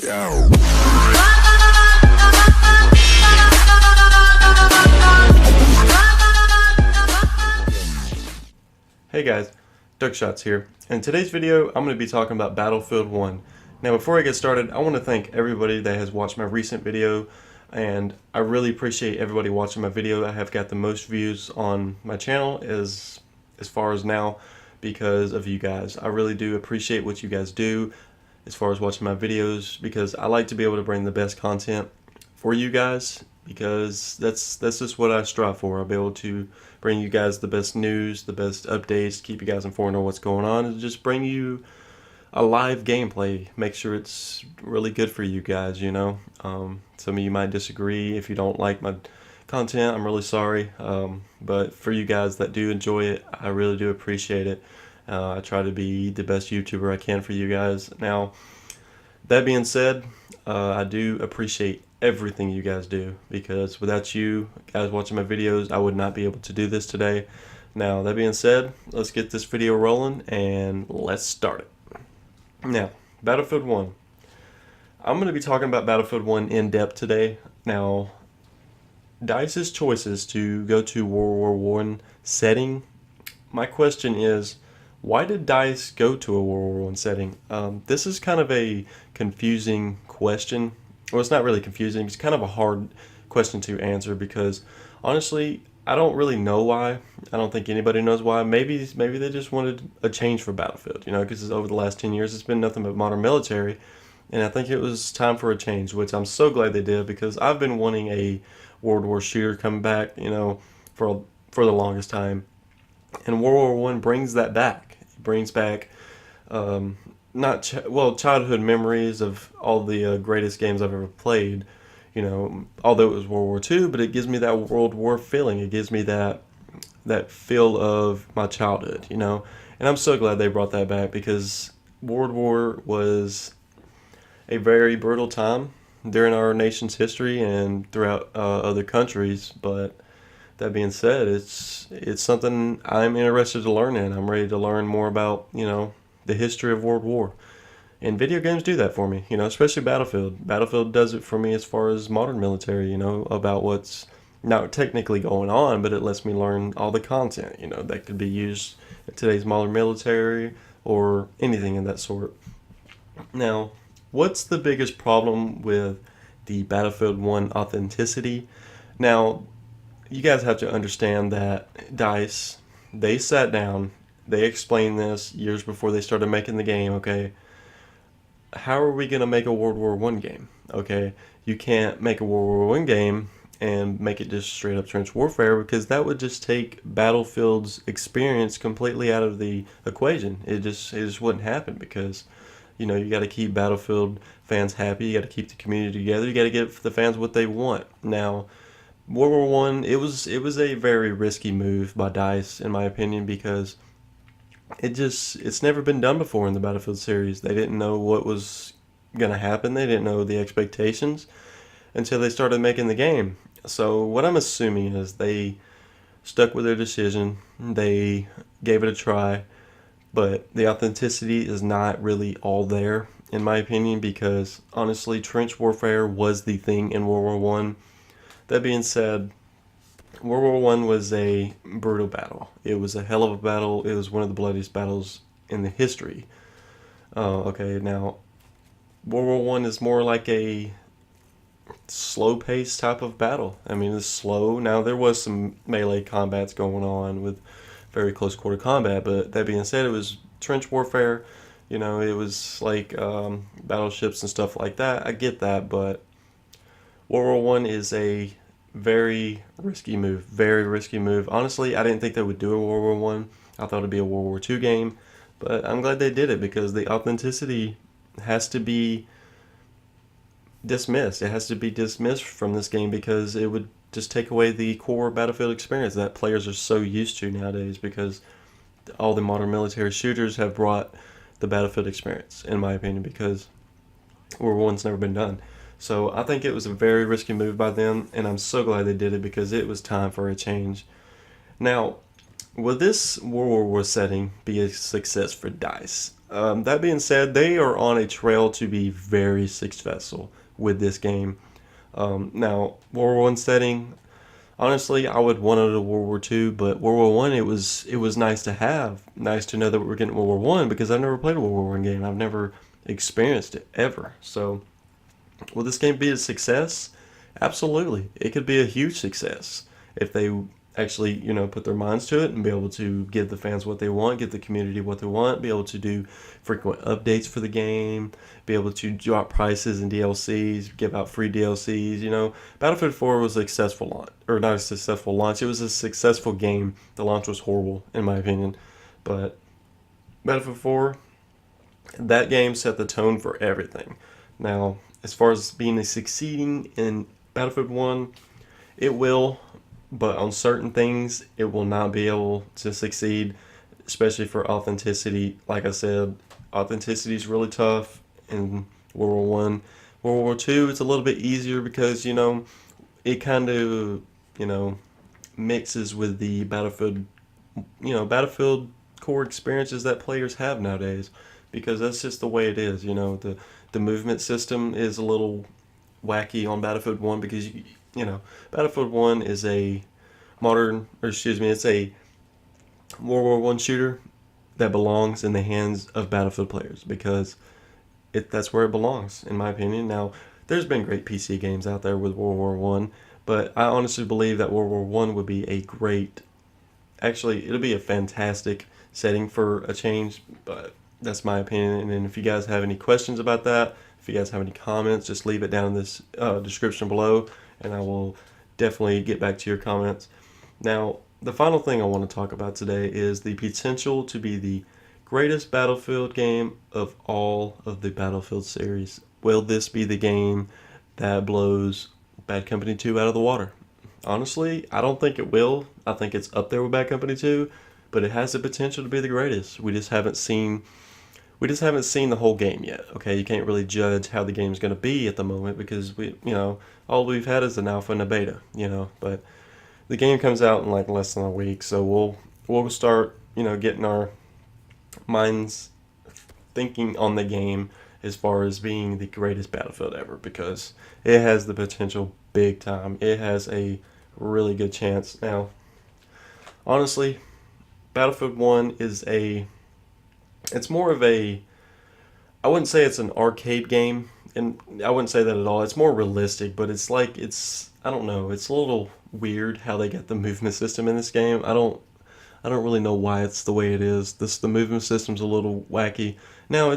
Hey guys, Duckshots here. In today's video, I'm going to be talking about Battlefield 1. Now before I get started, I want to thank everybody that has watched my recent video, and I really appreciate everybody watching my video. I have got the most views on my channel as far as now because of you guys. I really do appreciate what you guys do as far as watching my videos, because I like to be able to bring the best content for you guys, because that's just what I strive for. I'll be able to bring you guys the best news, the best updates, keep you guys informed on what's going on, and just bring you a live gameplay. Make sure it's really good for you guys, you know. Some of you might disagree. If you don't like my content, I'm really sorry. But for you guys that do enjoy it, I really do appreciate it. I try to be the best YouTuber I can for you guys. Now, that being said, I do appreciate everything you guys do, because without you guys watching my videos, I would not be able to do this today. Now, that being said, let's get this video rolling and let's start it. Now, Battlefield 1. I'm going to be talking about Battlefield 1 in depth today. Now, DICE's choices to go to World War I setting, my question is, why did DICE go to a World War I setting? This is kind of a confusing question. Well, it's not really confusing. It's kind of a hard question to answer, because honestly, I don't really know why. I don't think anybody knows why. Maybe they just wanted a change for Battlefield, you know, because over the last 10 years, it's been nothing but modern military, and I think it was time for a change, which I'm so glad they did, because I've been wanting a World War shooter come back, you know, for the longest time, and World War I brings that back. It brings back childhood memories of all the greatest games I've ever played, you know, although it was World War II, but it gives me that World War feeling. It gives me that feel of my childhood, you know, and I'm so glad they brought that back, because World War was a very brutal time during our nation's history and throughout other countries. But that being said, it's something I'm interested to learn in. I'm ready to learn more about, you know, the history of World War. And video games do that for me, you know, especially Battlefield. Battlefield does it for me as far as modern military, you know, about what's not technically going on, but it lets me learn all the content, you know, that could be used in today's modern military or anything in that sort. Now, what's the biggest problem with the Battlefield 1 authenticity? Now, you guys have to understand that DICE, they sat down, they explained this years before they started making the game, okay? How are we going to make a World War I game? Okay, you can't make a World War I game and make it just straight up trench warfare, because that would just take Battlefield's experience completely out of the equation. It just wouldn't happen, because, you know, you got to keep Battlefield fans happy, you got to keep the community together, you got to give the fans what they want. Now, World War I, it was a very risky move by DICE, in my opinion, because it's never been done before in the Battlefield series. They didn't know what was going to happen. They didn't know the expectations until they started making the game. So what I'm assuming is they stuck with their decision. They gave it a try, but the authenticity is not really all there, in my opinion, because honestly, trench warfare was the thing in World War I. That being said, World War I was a brutal battle. It was a hell of a battle. It was one of the bloodiest battles in the history. Okay, now, World War I is more like a slow-paced type of battle. I mean, it's slow. Now, there was some melee combats going on with very close-quarter combat, but that being said, it was trench warfare. You know, it was like battleships and stuff like that. I get that, but World War I is a very risky move. Very risky move. Honestly, I didn't think they would do a World War I. I thought it'd be a World War II game, but I'm glad they did it, because the authenticity has to be dismissed. It has to be dismissed from this game, because it would just take away the core Battlefield experience that players are so used to nowadays, because all the modern military shooters have brought the Battlefield experience, in my opinion, because World War I's never been done. So I think it was a very risky move by them, and I'm so glad they did it, because it was time for a change. Now, will this World War setting be a success for DICE? That being said, they are on a trail to be very successful with this game. Now, World War One setting. Honestly, I would want it a World War Two, but World War One, it was nice to have, nice to know that we were getting World War One because I've never played a World War One game. I've never experienced it ever. So, will this game be a success? Absolutely, it could be a huge success if they actually, put their minds to it and be able to give the fans what they want, give the community what they want, be able to do frequent updates for the game, be able to drop prices and DLCs, give out free DLCs. Battlefield 4 was a successful launch, or not a successful launch. It was a successful game. The launch was horrible, in my opinion, but Battlefield 4, that game set the tone for everything. Now, as far as being a succeeding in Battlefield 1, it will, but on certain things, it will not be able to succeed, especially for authenticity. Like I said, authenticity is really tough in World War One. World War Two, it's a little bit easier because it kind of mixes with the Battlefield core experiences that players have nowadays, because that's just the way it is. The movement system is a little wacky on Battlefield 1 because Battlefield 1 is a it's a World War 1 shooter that belongs in the hands of Battlefield players because that's where it belongs, in my opinion. Now, there's been great PC games out there with World War 1, but I honestly believe that World War 1 would be it'll be a fantastic setting for a change, but that's my opinion. And if you guys have any questions about that, if you guys have any comments, just leave it down in this description below, and I will definitely get back to your comments. Now, the final thing I want to talk about today is the potential to be the greatest Battlefield game of all of the Battlefield series. Will this be the game that blows Bad Company 2 out of the water? Honestly, I don't think it will. I think it's up there with Bad Company 2, but it has the potential to be the greatest. We just haven't seen the whole game yet. Okay, you can't really judge how the game's going to be at the moment because all we've had is an alpha and a beta, but the game comes out in like less than a week, so we'll start, getting our minds thinking on the game as far as being the greatest Battlefield ever, because it has the potential big time. It has a really good chance. Now, honestly, Battlefield 1 it's more of I wouldn't say it's an arcade game, and I wouldn't say that at all. It's more realistic, but I don't know, it's a little weird how they get the movement system in this game. I don't really know why it's the way it is. The movement system's a little wacky. Now,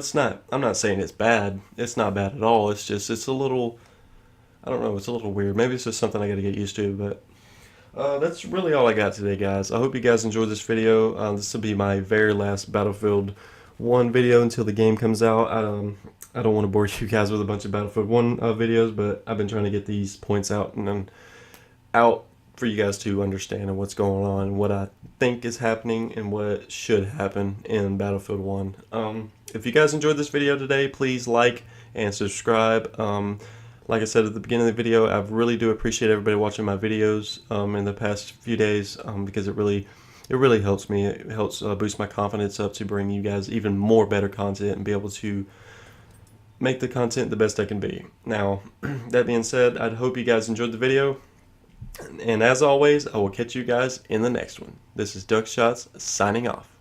I'm not saying it's bad. It's not bad at all. It's a little, I don't know, it's a little weird. Maybe it's just something I gotta get used to, but that's really all I got today, guys. I hope you guys enjoyed this video. This will be my very last Battlefield 1 video until the game comes out. I don't want to bore you guys with a bunch of Battlefield 1 videos, but I've been trying to get these points out for you guys to understand and what's going on, and what I think is happening, and what should happen in Battlefield 1. If you guys enjoyed this video today, please like and subscribe. Like I said at the beginning of the video, I really do appreciate everybody watching my videos in the past few days, because it really helps me. It helps boost my confidence up to bring you guys even more better content and be able to make the content the best I can be. Now, that being said, I hope you guys enjoyed the video. And as always, I will catch you guys in the next one. This is Duck Shots signing off.